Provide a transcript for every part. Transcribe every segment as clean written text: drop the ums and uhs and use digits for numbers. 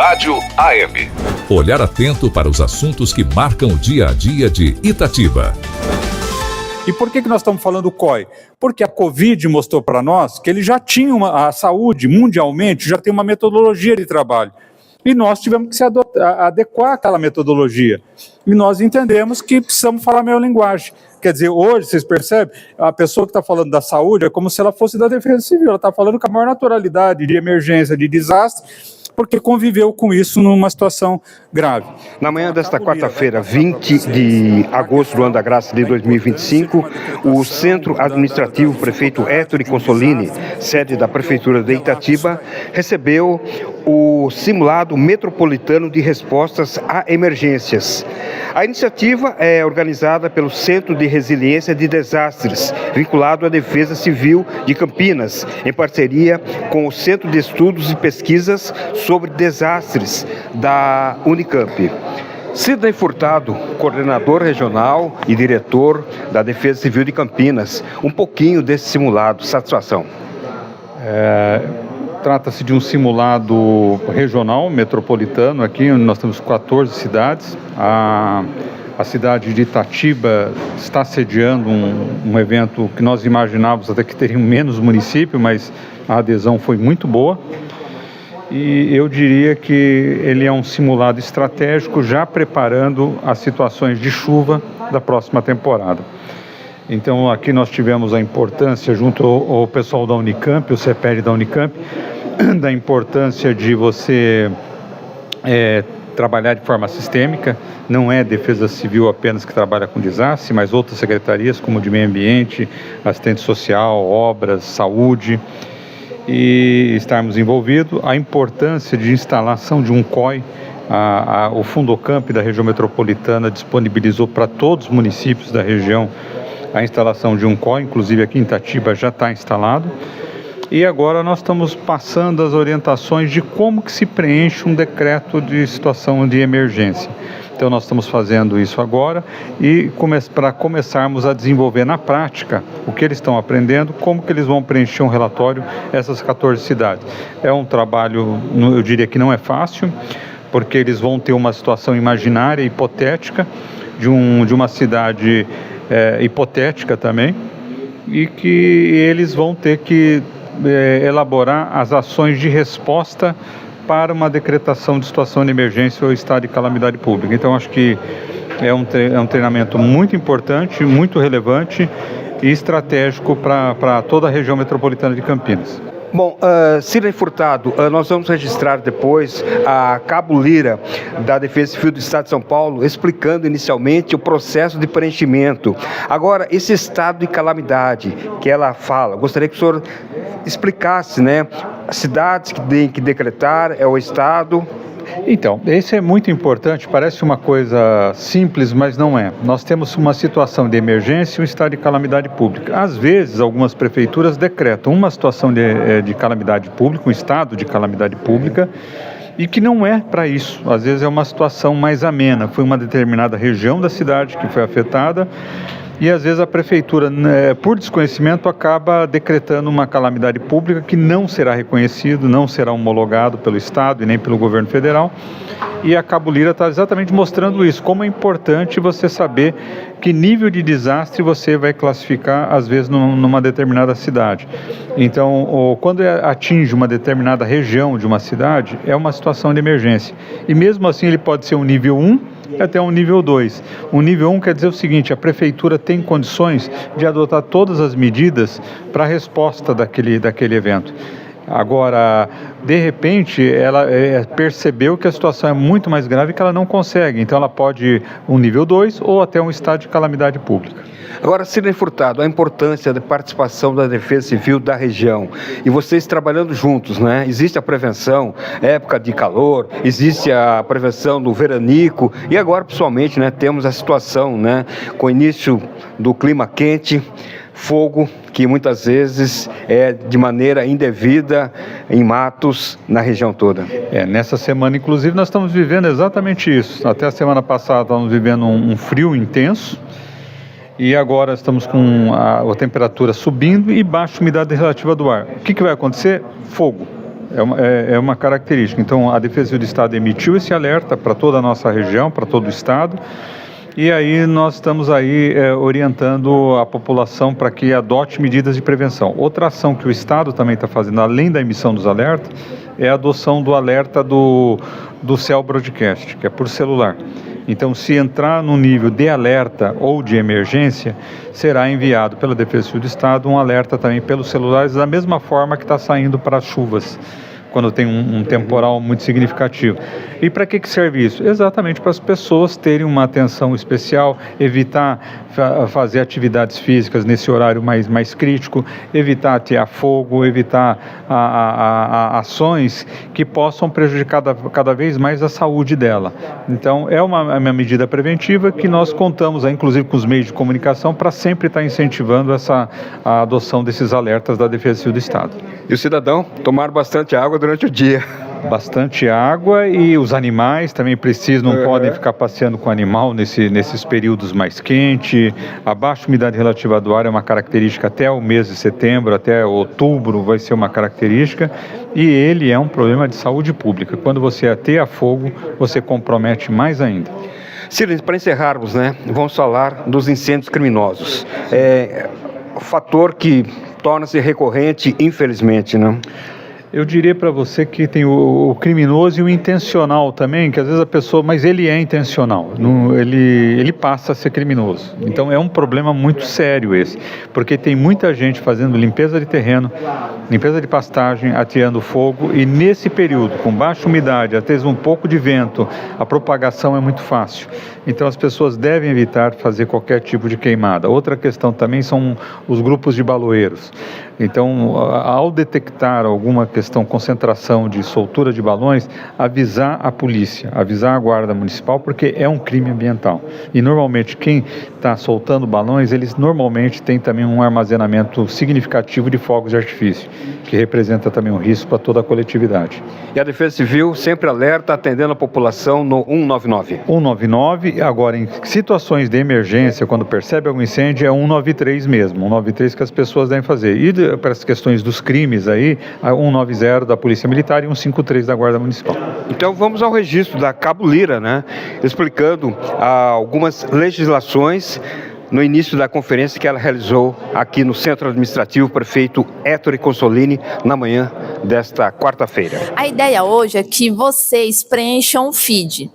Rádio AM. Olhar atento para os assuntos que marcam o dia a dia de Itatiba. E por que nós estamos falando do COI? Porque a Covid mostrou para nós que ele já tinha a saúde, mundialmente, já tem uma metodologia de trabalho. E nós tivemos que se adequar àquela metodologia. E nós entendemos que precisamos falar a mesma linguagem. Quer dizer, hoje, vocês percebem, a pessoa que está falando da saúde é como se ela fosse da Defesa Civil. Ela está falando com a maior naturalidade de emergência, de desastre, porque conviveu com isso numa situação grave. Na manhã desta quarta-feira, 20 de agosto do ano da graça de 2025, o Centro Administrativo Prefeito Ettore Consolini, sede da Prefeitura de Itatiba, recebeu o Simulado Metropolitano de Respostas a Emergências. A iniciativa é organizada pelo Centro de Resiliência de Desastres, vinculado à Defesa Civil de Campinas, em parceria com o Centro de Estudos e Pesquisas sobre Desastres da Unicamp. Sidney Furtado, coordenador regional e diretor da Defesa Civil de Campinas, um pouquinho desse simulado. Satisfação. Trata-se de um simulado regional, metropolitano, aqui onde nós temos 14 cidades. A cidade de Itatiba está sediando um evento que nós imaginávamos até que teria menos município, mas a adesão foi muito boa. E eu diria que ele é um simulado estratégico já preparando as situações de chuva da próxima temporada. Então aqui nós tivemos a importância, junto ao pessoal da Unicamp, o CEPED da Unicamp, da importância de você trabalhar de forma sistêmica. Não é Defesa Civil apenas que trabalha com desastre, mas outras secretarias como de Meio Ambiente, Assistente Social, Obras, Saúde, e estarmos envolvidos. A importância de instalação de um COI, o Fundocamp da região metropolitana disponibilizou para todos os municípios da região a instalação de um COI, inclusive aqui em Itatiba já está instalado. E agora nós estamos passando as orientações de como que se preenche um decreto de situação de emergência. Então nós estamos fazendo isso agora e para começarmos a desenvolver na prática o que eles estão aprendendo, como que eles vão preencher um relatório essas 14 cidades. É um trabalho, eu diria que não é fácil, porque eles vão ter uma situação imaginária, hipotética, de uma cidade hipotética também, e que eles vão ter que elaborar as ações de resposta para uma decretação de situação de emergência ou estado de calamidade pública. Então, acho que é um treinamento muito importante, muito relevante e estratégico para toda a região metropolitana de Campinas. Bom, Sidney Furtado, nós vamos registrar depois a Cabo Lira da Defesa Civil do Estado de São Paulo, explicando inicialmente o processo de preenchimento. Agora, esse estado de calamidade que ela fala, gostaria que o senhor explicasse, né? As cidades que têm que decretar, é o estado. Então, esse é muito importante, parece uma coisa simples, mas não é. Nós temos uma situação de emergência e um estado de calamidade pública. Às vezes, algumas prefeituras decretam uma situação de calamidade pública, um estado de calamidade pública, e que não é para isso. Às vezes é uma situação mais amena. Foi uma determinada região da cidade que foi afetada, e às vezes a prefeitura, por desconhecimento, acaba decretando uma calamidade pública que não será reconhecido, não será homologado pelo Estado e nem pelo governo federal. E a Cabo Lira está exatamente mostrando isso, como é importante você saber que nível de desastre você vai classificar, às vezes, numa determinada cidade. Então, quando atinge uma determinada região de uma cidade, é uma situação de emergência. E mesmo assim ele pode ser um nível 1, até um nível 2. Um nível 1 quer dizer o seguinte: a prefeitura tem condições de adotar todas as medidas para a resposta daquele evento. Agora, de repente, ela percebeu que a situação é muito mais grave e que ela não consegue. Então, ela pode ir um nível 2 ou até um estado de calamidade pública. Agora, Sidney Furtado, a importância da participação da Defesa Civil da região e vocês trabalhando juntos, né? Existe a prevenção, época de calor, existe a prevenção do veranico e agora, pessoalmente, né, temos a situação, né, com o início do clima quente, fogo que muitas vezes é de maneira indevida em matos na região toda. Nessa semana, inclusive, nós estamos vivendo exatamente isso. Até a semana passada estávamos vivendo um frio intenso e agora estamos com a temperatura subindo e baixa umidade relativa do ar. O que vai acontecer? Fogo. é uma característica. Então, a Defesa Civil do Estado emitiu esse alerta para toda a nossa região, para todo o Estado, e aí nós estamos aí orientando a população para que adote medidas de prevenção. Outra ação que o Estado também está fazendo, além da emissão dos alertas, é a adoção do alerta do Cell Broadcast, que é por celular. Então, se entrar no nível de alerta ou de emergência, será enviado pela Defesa Civil do Estado um alerta também pelos celulares, da mesma forma que está saindo para as chuvas, quando tem um temporal muito significativo. E para que serve isso? Exatamente para as pessoas terem uma atenção especial, evitar fazer atividades físicas nesse horário mais crítico, evitar atear fogo, evitar ações que possam prejudicar cada vez mais a saúde dela. Então, é uma medida preventiva que nós contamos, inclusive com os meios de comunicação, para sempre estar incentivando a adoção desses alertas da Defesa Civil do Estado. E o cidadão tomar bastante água durante o dia. Bastante água, e os animais também precisam, não podem ficar passeando com o animal nesses períodos mais quentes. A baixa umidade relativa do ar é uma característica até o mês de setembro, até outubro vai ser uma característica, e ele é um problema de saúde pública. Quando você ateia fogo, você compromete mais ainda. Ciro, para encerrarmos, vamos falar dos incêndios criminosos. O fator que torna-se recorrente, infelizmente, não? Eu diria para você que tem o criminoso e o intencional também, que às vezes a pessoa, mas ele é intencional, ele passa a ser criminoso. Então é um problema muito sério esse, porque tem muita gente fazendo limpeza de terreno, limpeza de pastagem, ateando fogo, e nesse período, com baixa umidade, até um pouco de vento, a propagação é muito fácil. Então as pessoas devem evitar fazer qualquer tipo de queimada. Outra questão também são os grupos de baloeiros. Então, ao detectar alguma questão, concentração de soltura de balões, avisar a polícia, avisar a guarda municipal, porque é um crime ambiental. E normalmente quem está soltando balões, eles normalmente têm também um armazenamento significativo de fogos de artifício, que representa também um risco para toda a coletividade. E a Defesa Civil sempre alerta, atendendo a população no 199. 199, agora em situações de emergência, quando percebe algum incêndio, é 193 mesmo, 193 que as pessoas devem fazer. E para as questões dos crimes aí, a 190 da Polícia Militar e 153 da Guarda Municipal. Então vamos ao registro da Cabo Lira, explicando algumas legislações no início da conferência que ela realizou aqui no Centro Administrativo Prefeito Ettore Consolini, na manhã desta quarta-feira. A ideia hoje é que vocês preencham o feed.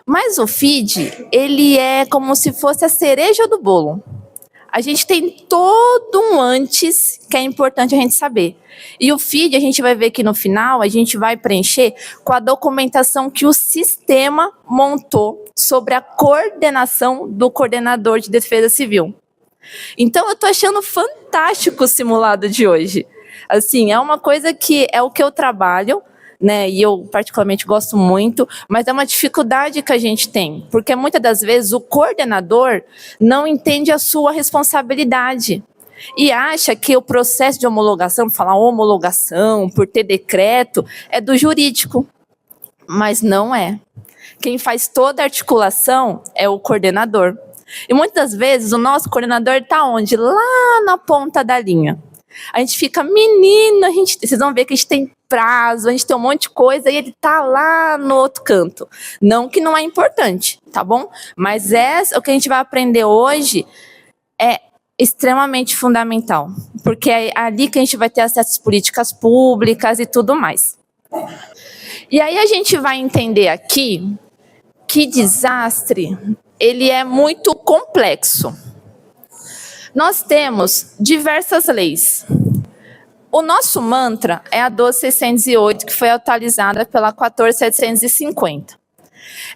Mas o feed, ele é como se fosse a cereja do bolo. A gente tem todo um antes que é importante a gente saber. E o feed, a gente vai ver que no final, a gente vai preencher com a documentação que o sistema montou sobre a coordenação do coordenador de defesa civil. Então, eu estou achando fantástico o simulado de hoje. Assim, é uma coisa que é o que eu trabalho, e eu particularmente gosto muito, mas é uma dificuldade que a gente tem, porque muitas das vezes o coordenador não entende a sua responsabilidade e acha que o processo de homologação, falar homologação por ter decreto, é do jurídico, mas não é. Quem faz toda a articulação é o coordenador. E muitas das vezes o nosso coordenador está onde? Lá na ponta da linha. A gente fica, menino, vocês vão ver que a gente tem prazo, a gente tem um monte de coisa e ele tá lá no outro canto. Não que não é importante, tá bom? Mas o que a gente vai aprender hoje é extremamente fundamental, porque é ali que a gente vai ter acesso às políticas públicas e tudo mais. E aí a gente vai entender aqui que desastre, ele é muito complexo. Nós temos diversas leis. O nosso mantra é a 12.608, que foi atualizada pela 14.750.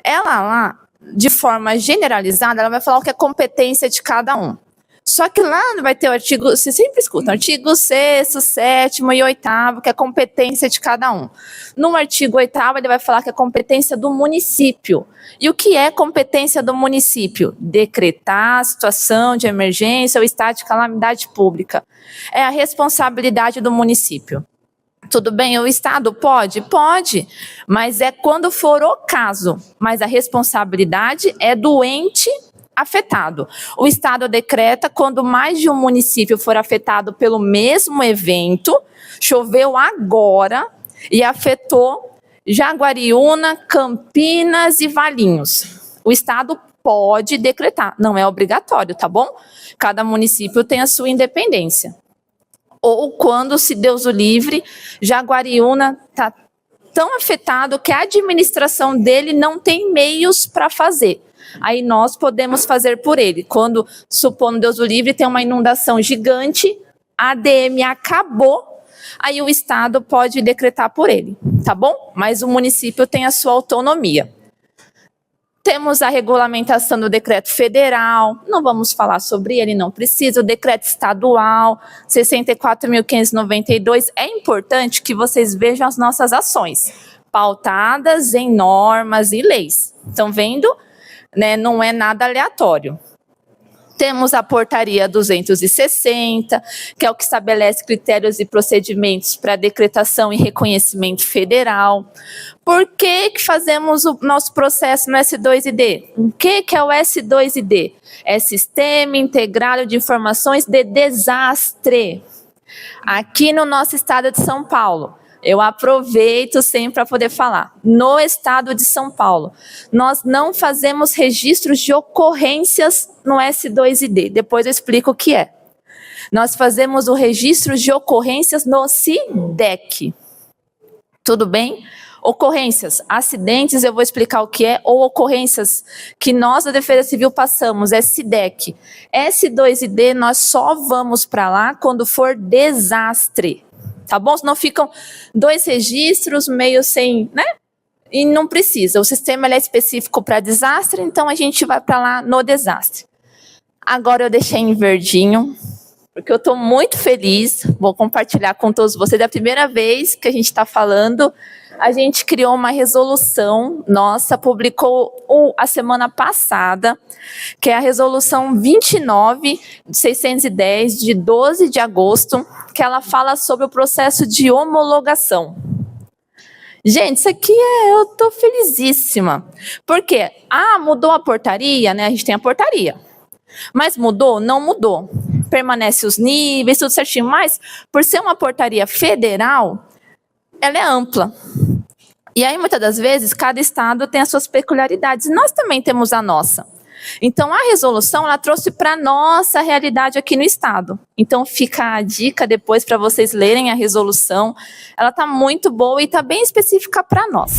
Ela lá, de forma generalizada, ela vai falar o que é competência de cada um. Só que lá vai ter o artigo, você sempre escuta, artigo 6º, 7º e 8º, que é competência de cada um. No artigo 8º, ele vai falar que é competência do município. E o que é competência do município? Decretar a situação de emergência ou estado de calamidade pública. É a responsabilidade do município. Tudo bem, o Estado pode? Pode, mas é quando for o caso. Mas a responsabilidade é do ente afetado. O Estado decreta quando mais de um município for afetado pelo mesmo evento, choveu agora, e afetou Jaguariúna, Campinas e Valinhos. O Estado pode decretar, não é obrigatório, tá bom? Cada município tem a sua independência. Ou quando, se Deus o livre, Jaguariúna está tão afetado que a administração dele não tem meios para fazer. Aí nós podemos fazer por ele. Quando, supondo Deus o livre, tem uma inundação gigante, a ADM acabou, aí o Estado pode decretar por ele, tá bom? Mas o município tem a sua autonomia. Temos a regulamentação do decreto federal, não vamos falar sobre ele, não precisa. O decreto estadual, 64.592. É importante que vocês vejam as nossas ações, pautadas em normas e leis. Estão vendo? Né? Não é nada aleatório. Temos a portaria 260, que é o que estabelece critérios e procedimentos para decretação e reconhecimento federal. Por que fazemos o nosso processo no S2ID? O que é o S2ID? É Sistema Integrado de Informações de Desastre. Aqui no nosso estado de São Paulo, eu aproveito sempre para poder falar. No estado de São Paulo, nós não fazemos registros de ocorrências no S2ID. Depois eu explico o que é. Nós fazemos o registro de ocorrências no SIDEC. Tudo bem? Ocorrências, acidentes, eu vou explicar o que é, ou ocorrências que nós da Defesa Civil passamos, é SIDEC. S2ID, nós só vamos para lá quando for desastre. Tá bom? Senão ficam 2 registros meio sem, né? E não precisa. O sistema ele é específico para desastre, então a gente vai para lá no desastre. Agora eu deixei em verdinho, porque eu estou muito feliz. Vou compartilhar com todos vocês. É a primeira vez que a gente está falando. A gente criou uma resolução nossa, publicou a semana passada, que é a resolução 29.610, de 12 de agosto, que ela fala sobre o processo de homologação. Gente, isso aqui eu tô felizíssima. Por quê? Mudou a portaria, né? A gente tem a portaria. Mas mudou? Não mudou. Permanece os níveis, tudo certinho. Mas, por ser uma portaria federal, ela é ampla. E aí, muitas das vezes, cada estado tem as suas peculiaridades. Nós também temos a nossa. Então, a resolução, ela trouxe para a nossa realidade aqui no estado. Então, fica a dica depois para vocês lerem a resolução. Ela está muito boa e está bem específica para nós.